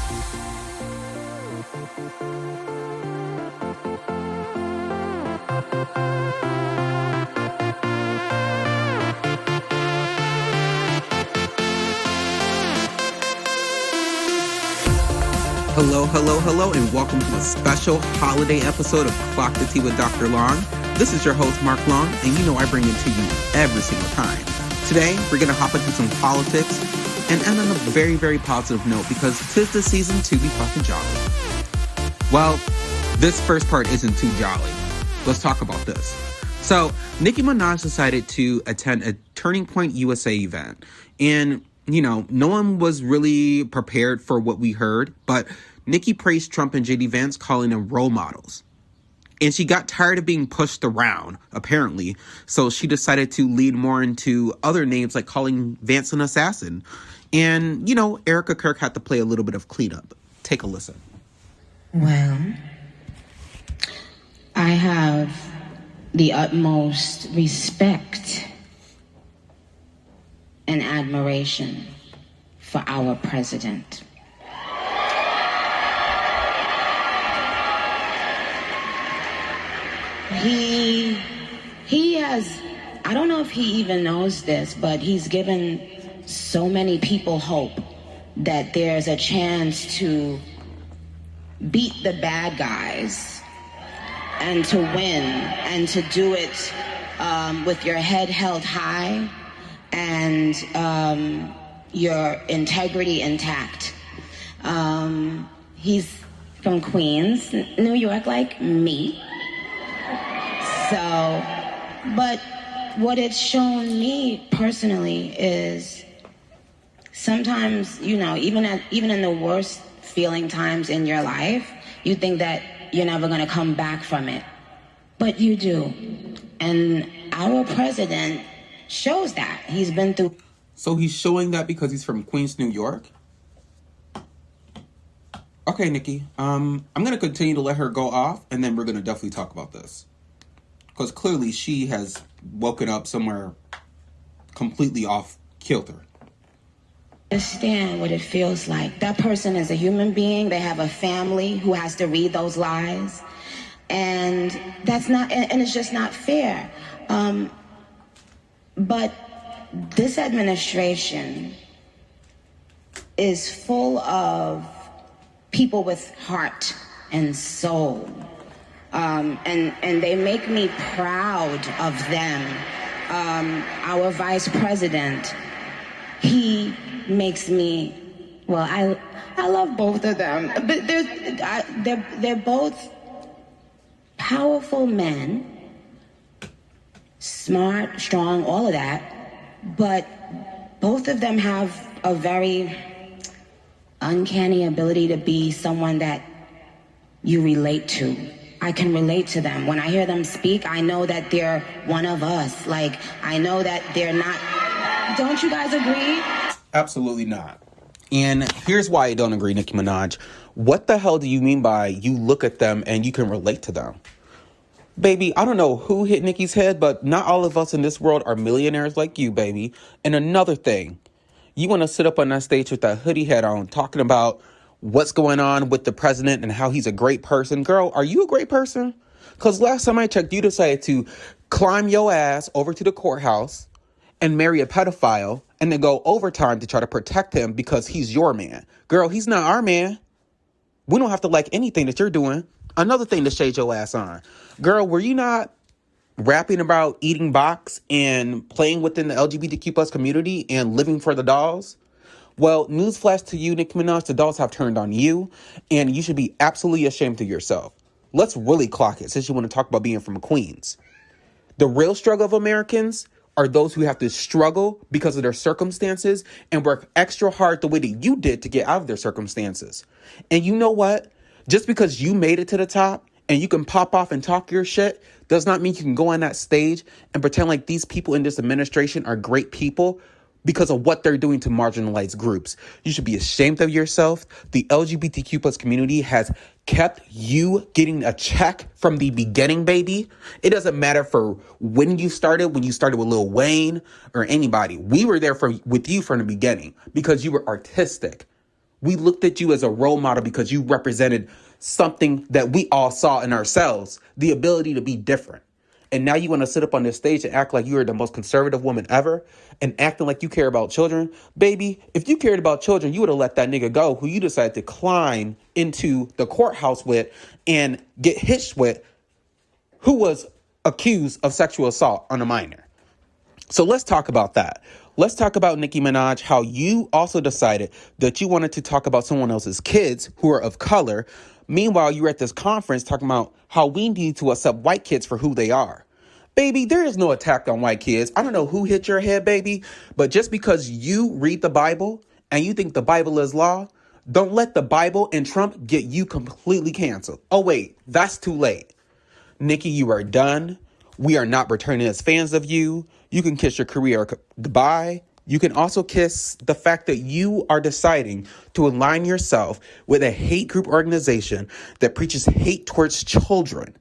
Hello, hello, hello, and welcome to a special holiday episode of Clock the Tea with Dr. Long. This is your host, Mark Long, and you know I bring it to you every single time. Today, we're going to hop into some politics and end on a very, very positive note because 'tis the season to be fucking jolly. Well, this first part isn't too jolly. Let's talk about this. So, Nicki Minaj decided to attend a Turning Point USA event, and no one was really prepared for what we heard, but Nicki praised Trump and JD Vance, calling them role models. And she got tired of being pushed around, apparently, so she decided to lead more into other names, like calling Vance an assassin. And, Erica Kirk had to play a little bit of cleanup. Take a listen. Well, I have the utmost respect and admiration for our president. He has, I don't know if he even knows this, but he's given so many people hope that there's a chance to beat the bad guys and to win and to do it with your head held high and your integrity intact. He's from Queens, New York, like me. So, but what it's shown me personally is sometimes, even in the worst feeling times in your life, you think that you're never going to come back from it. But you do. And our president shows that. He's been through. So he's showing that because he's from Queens, New York? Okay, Nicki. I'm going to continue to let her go off, and then we're going to definitely talk about this. Because clearly she has woken up somewhere completely off kilter. Understand what it feels like. That person is a human being. They have a family who has to read those lies. And that's not, and it's just not fair. But this administration is full of people with heart and soul. And they make me proud of them. Our vice president, he makes me, well, I love both of them, but they're both powerful men, smart, strong, all of that, but both of them have a very uncanny ability to be someone that you relate to. I can relate to them. When I hear them speak, I know that they're one of us. Like, I know that they're not. Don't you guys agree? Absolutely not. And here's why I don't agree, Nicki Minaj. What the hell do you mean by you look at them and you can relate to them? Baby, I don't know who hit Nicki's head, but not all of us in this world are millionaires like you, baby. And another thing, you want to sit up on that stage with that hoodie hat on talking about what's going on with the president and how he's a great person. Girl, are you a great person? Because last time I checked, you decided to climb your ass over to the courthouse and marry a pedophile and then go overtime to try to protect him because he's your man. Girl, he's not our man. We don't have to like anything that you're doing. Another thing to shade your ass on. Girl, were you not rapping about eating box and playing within the LGBTQ plus community and living for the dolls? Well, newsflash to you, Nicki Minaj, the dolls have turned on you, and you should be absolutely ashamed of yourself. Let's really clock it, since you want to talk about being from Queens. The real struggle of Americans are those who have to struggle because of their circumstances and work extra hard the way that you did to get out of their circumstances. And you know what? Just because you made it to the top and you can pop off and talk your shit does not mean you can go on that stage and pretend like these people in this administration are great people because of what they're doing to marginalized groups. You should be ashamed of yourself. The LGBTQ plus community has kept you getting a check from the beginning, baby. It doesn't matter for when you started with Lil Wayne or anybody. We were there with you from the beginning because you were artistic. We looked at you as a role model because you represented something that we all saw in ourselves, the ability to be different. And now you want to sit up on this stage and act like you are the most conservative woman ever and acting like you care about children. Baby, if you cared about children, you would have let that nigga go who you decided to climb into the courthouse with and get hitched with, who was accused of sexual assault on a minor. So let's talk about that. Let's talk about Nicki Minaj, how you also decided that you wanted to talk about someone else's kids who are of color. Meanwhile, you were at this conference talking about how we need to accept white kids for who they are. Baby, there is no attack on white kids. I don't know who hit your head, baby, but just because you read the Bible and you think the Bible is law, don't let the Bible and Trump get you completely canceled. Oh, wait, that's too late. Nicki, you are done. We are not returning as fans of you. You can kiss your career goodbye. You can also kiss the fact that you are deciding to align yourself with a hate group organization that preaches hate towards children.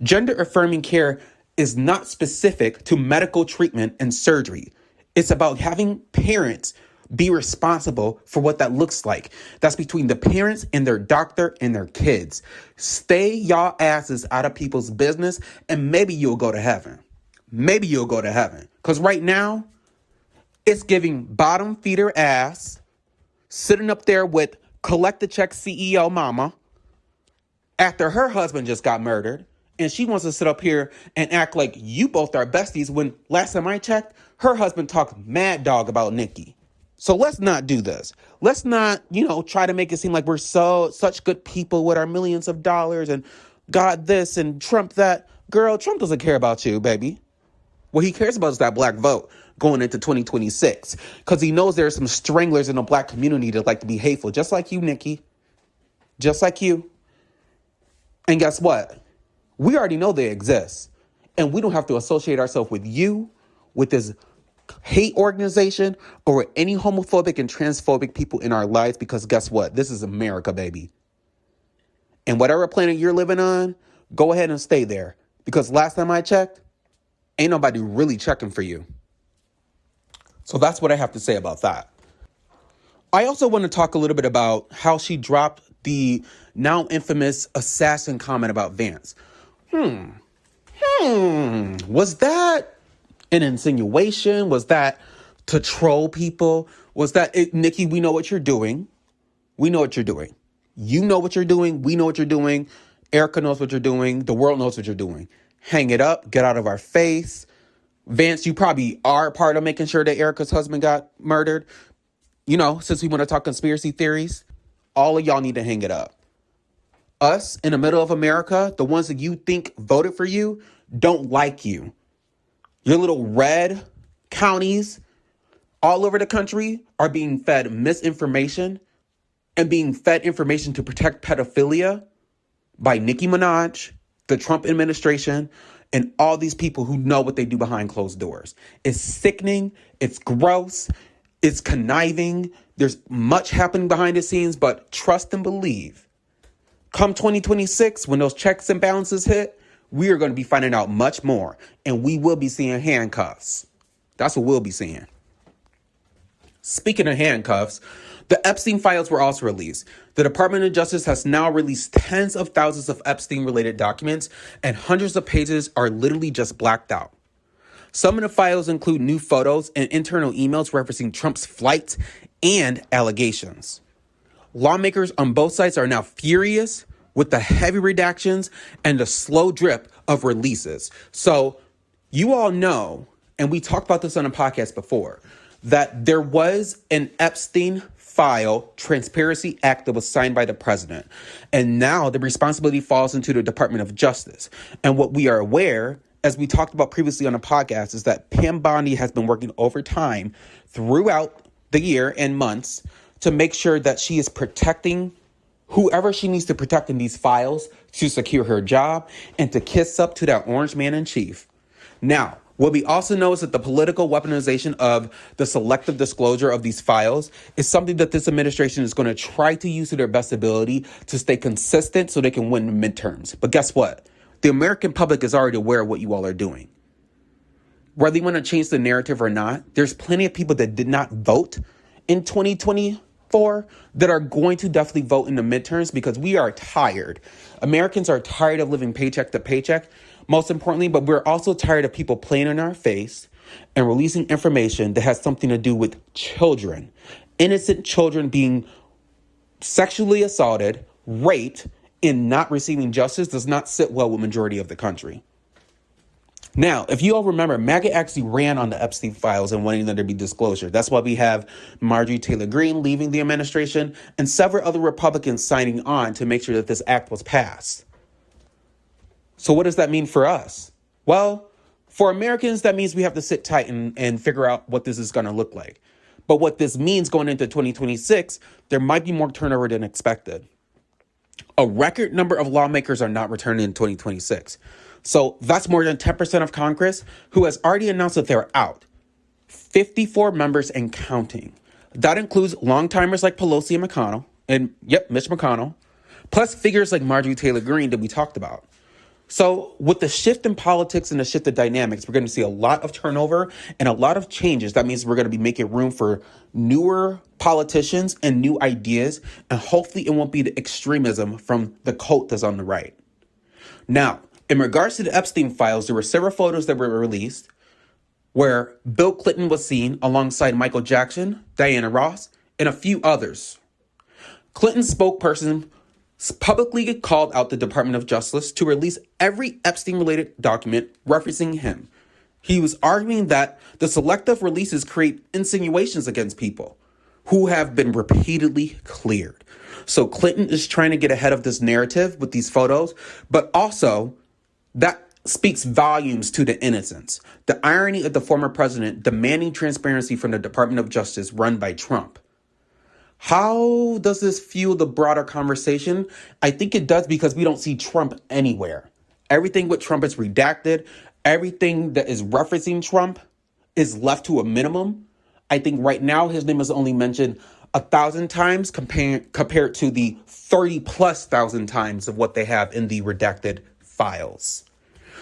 Gender affirming care is not specific to medical treatment and surgery. It's about having parents be responsible for what that looks like. That's between the parents and their doctor and their kids. Stay y'all asses out of people's business and maybe you'll go to heaven. Maybe you'll go to heaven. Because right now, it's giving bottom feeder ass, sitting up there with collect the check CEO mama after her husband just got murdered. And she wants to sit up here and act like you both are besties when last time I checked, her husband talked mad dog about Nicki. So let's not do this. Let's not, try to make it seem like we're such good people with our millions of dollars and God this and Trump that. Girl, Trump doesn't care about you, baby. What he cares about is that black vote going into 2026 because he knows there are some stranglers in the black community that like to be hateful, just like you, Nicki. Just like you. And guess what? We already know they exist. And we don't have to associate ourselves with you, with this hate organization, or with any homophobic and transphobic people in our lives because guess what? This is America, baby. And whatever planet you're living on, go ahead and stay there. Because last time I checked, ain't nobody really checking for you. So that's what I have to say about that. I also want to talk a little bit about how she dropped the now infamous assassin comment about Vance. Was that an insinuation? Was that to troll people? Was that it? Nicki, we know what you're doing. We know what you're doing. You know what you're doing. We know what you're doing. Erica knows what you're doing. The world knows what you're doing. Hang it up. Get out of our face. Vance, you probably are part of making sure that Erica's husband got murdered. Since we want to talk conspiracy theories, all of y'all need to hang it up. Us in the middle of America, the ones that you think voted for you, don't like you. Your little red counties all over the country are being fed misinformation and being fed information to protect pedophilia by Nicki Minaj, the Trump administration, and all these people who know what they do behind closed doors. It's sickening. It's gross. It's conniving. There's much happening behind the scenes, but trust and believe. Come 2026, when those checks and balances hit, we are going to be finding out much more, and we will be seeing handcuffs. That's what we'll be seeing. Speaking of handcuffs, the Epstein files were also released. The Department of Justice has now released tens of thousands of Epstein-related documents, and hundreds of pages are literally just blacked out. Some of the files include new photos and internal emails referencing Trump's flights and allegations. Lawmakers on both sides are now furious with the heavy redactions and the slow drip of releases. So you all know, and we talked about this on a podcast before, that there was an Epstein file Transparency Act that was signed by the president. And now the responsibility falls into the Department of Justice. And what we are aware, as we talked about previously on the podcast, is that Pam Bondi has been working overtime throughout the year and months to make sure that she is protecting whoever she needs to protect in these files to secure her job and to kiss up to that orange man in chief. Now, what we also know is that the political weaponization of the selective disclosure of these files is something that this administration is going to try to use to their best ability to stay consistent so they can win midterms. But guess what? The American public is already aware of what you all are doing. Whether you want to change the narrative or not, there's plenty of people that did not vote in 2020 for that are going to definitely vote in the midterms because we are tired. Americans are tired of living paycheck to paycheck, most importantly, but we're also tired of people playing in our face and releasing information that has something to do with children. Innocent children being sexually assaulted, raped, and not receiving justice does not sit well with majority of the country. Now, if you all remember, MAGA actually ran on the Epstein files and wanting there to be disclosure. That's why we have Marjorie Taylor Greene leaving the administration and several other Republicans signing on to make sure that this act was passed. So what does that mean for us? Well, for Americans, that means we have to sit tight and figure out what this is going to look like. But what this means going into 2026, there might be more turnover than expected. A record number of lawmakers are not returning in 2026. So that's more than 10% of Congress who has already announced that they're out. 54 members and counting. That includes longtimers like Pelosi and McConnell, Mitch McConnell, plus figures like Marjorie Taylor Greene that we talked about. So with the shift in politics and the shift in dynamics, we're going to see a lot of turnover and a lot of changes. That means we're going to be making room for newer politicians and new ideas. And hopefully it won't be the extremism from the cult that's on the right. Now, in regards to the Epstein files, there were several photos that were released where Bill Clinton was seen alongside Michael Jackson, Diana Ross, and a few others. Clinton's spokesperson publicly called out the Department of Justice to release every Epstein-related document referencing him. He was arguing that the selective releases create insinuations against people who have been repeatedly cleared. So Clinton is trying to get ahead of this narrative with these photos, but also that speaks volumes to the innocence. The irony of the former president demanding transparency from the Department of Justice run by Trump. How does this fuel the broader conversation? I think it does because we don't see Trump anywhere. Everything with Trump is redacted. Everything that is referencing Trump is left to a minimum. I think right now his name is only mentioned 1,000 times compared to the 30,000+ times of what they have in the redacted files.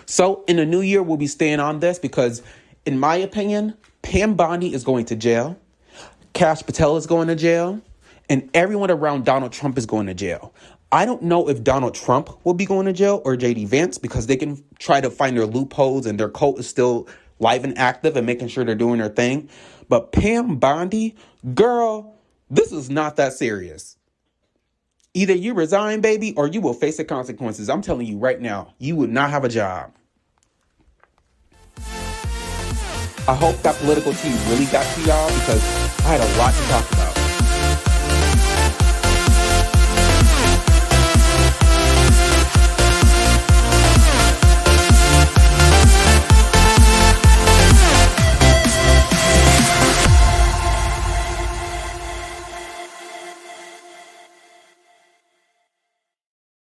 So in the new year, we'll be staying on this because, in my opinion, Pam Bondi is going to jail. Kash Patel is going to jail. And everyone around Donald Trump is going to jail. I don't know if Donald Trump will be going to jail or J.D. Vance because they can try to find their loopholes and their cult is still live and active and making sure they're doing their thing. But Pam Bondi, girl, this is not that serious. Either you resign, baby, or you will face the consequences. I'm telling you right now, you will not have a job. I hope that political tea really got to y'all because I had a lot to talk about.